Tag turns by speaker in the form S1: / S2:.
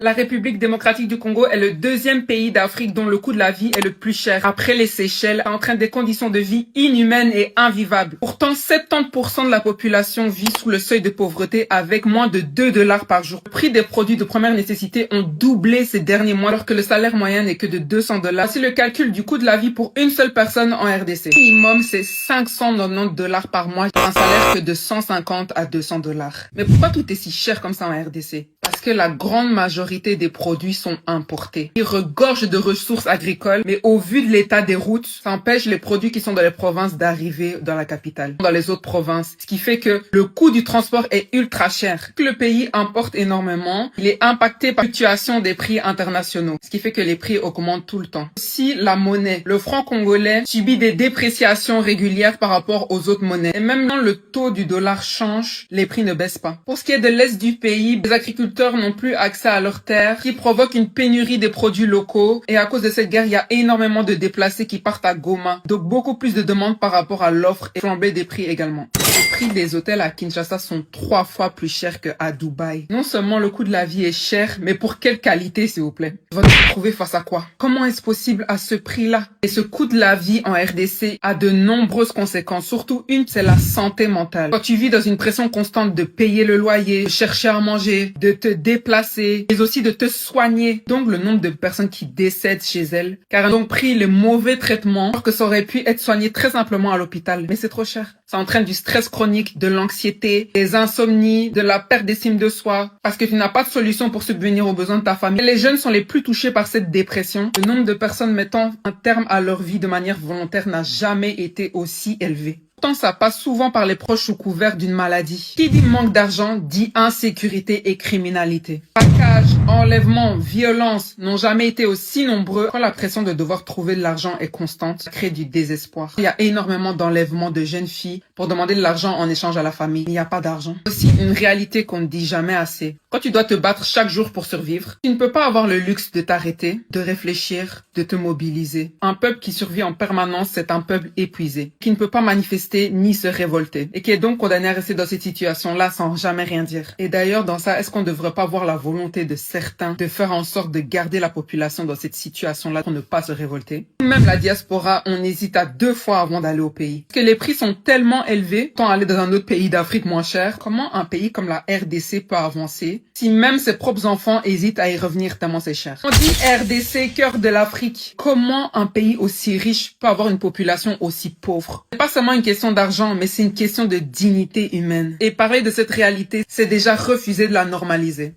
S1: La République démocratique du Congo est le deuxième pays d'Afrique dont le coût de la vie est le plus cher. Après les Seychelles, entraîne des conditions de vie inhumaines et invivables. Pourtant, 70% de la population vit sous le seuil de pauvreté avec moins de 2 dollars par jour. Le prix des produits de première nécessité ont doublé ces derniers mois alors que le salaire moyen n'est que de 200 dollars. Voici le calcul du coût de la vie pour une seule personne en RDC. Le minimum, c'est 590 dollars par mois pour un salaire que de 150 à 200 dollars. Mais pourquoi tout est si cher comme ça en RDC? Parce que la grande majorité des produits sont importés. Ils regorgent de ressources agricoles, mais au vu de l'état des routes, ça empêche les produits qui sont dans les provinces d'arriver dans la capitale, dans les autres provinces. Ce qui fait que le coût du transport est ultra cher. Le pays importe énormément. Il est impacté par la fluctuation des prix internationaux, ce qui fait que les prix augmentent tout le temps. Si la monnaie, le franc congolais, subit des dépréciations régulières par rapport aux autres monnaies, et même quand le taux du dollar change, les prix ne baissent pas. Pour ce qui est de l'est du pays, les agriculteurs n'ont plus accès à leurs terres, qui provoque une pénurie des produits locaux. Et à cause de cette guerre, il y a énormément de déplacés qui partent à Goma. Donc beaucoup plus de demandes par rapport à l'offre et flambée des prix également. Les prix des hôtels à Kinshasa sont 3 fois plus chers qu'à Dubaï. Non seulement le coût de la vie est cher, mais pour quelle qualité, s'il vous plaît? Vous allez vous trouver face à quoi? Comment est-ce possible à ce prix-là? Et ce coût de la vie en RDC a de nombreuses conséquences. Surtout une, c'est la santé mentale. Quand tu vis dans une pression constante de payer le loyer, de chercher à manger, de te déplacer, mais aussi de te soigner. Donc le nombre de personnes qui décèdent chez elles, car elles ont pris les mauvais traitements, alors que ça aurait pu être soigné très simplement à l'hôpital. Mais c'est trop cher. Ça entraîne du stress chronique, de l'anxiété, des insomnies, de la perte d'estime de soi, parce que tu n'as pas de solution pour subvenir aux besoins de ta famille. Les jeunes sont les plus touchés par cette dépression. Le nombre de personnes mettant un terme à leur vie de manière volontaire n'a jamais été aussi élevé. Pourtant, ça passe souvent par les proches sous couvert d'une maladie. Qui dit manque d'argent dit insécurité et criminalité. Package, enlèvement, violence n'ont jamais été aussi nombreux. Quand la pression de devoir trouver de l'argent est constante, ça crée du désespoir. Il y a énormément d'enlèvements de jeunes filles pour demander de l'argent en échange à la famille. Il n'y a pas d'argent. Aussi, une réalité qu'on ne dit jamais assez. Quand tu dois te battre chaque jour pour survivre, tu ne peux pas avoir le luxe de t'arrêter, de réfléchir, de te mobiliser. Un peuple qui survit en permanence, c'est un peuple épuisé, qui ne peut pas manifester ni se révolter, et qui est donc condamné à rester dans cette situation-là sans jamais rien dire. Et d'ailleurs, dans ça, est-ce qu'on ne devrait pas voir la volonté de certains de faire en sorte de garder la population dans cette situation-là pour ne pas se révolter? Même la diaspora, on hésite à 2 fois avant d'aller au pays. Parce que les prix sont tellement élevés, tant aller dans un autre pays d'Afrique moins cher. Comment un pays comme la RDC peut avancer si même ses propres enfants hésitent à y revenir tellement c'est cher? On dit RDC, cœur de l'Afrique. Comment un pays aussi riche peut avoir une population aussi pauvre? C'est pas seulement une question d'argent, mais c'est une question de dignité humaine. Et parler de cette réalité, c'est déjà refuser de la normaliser.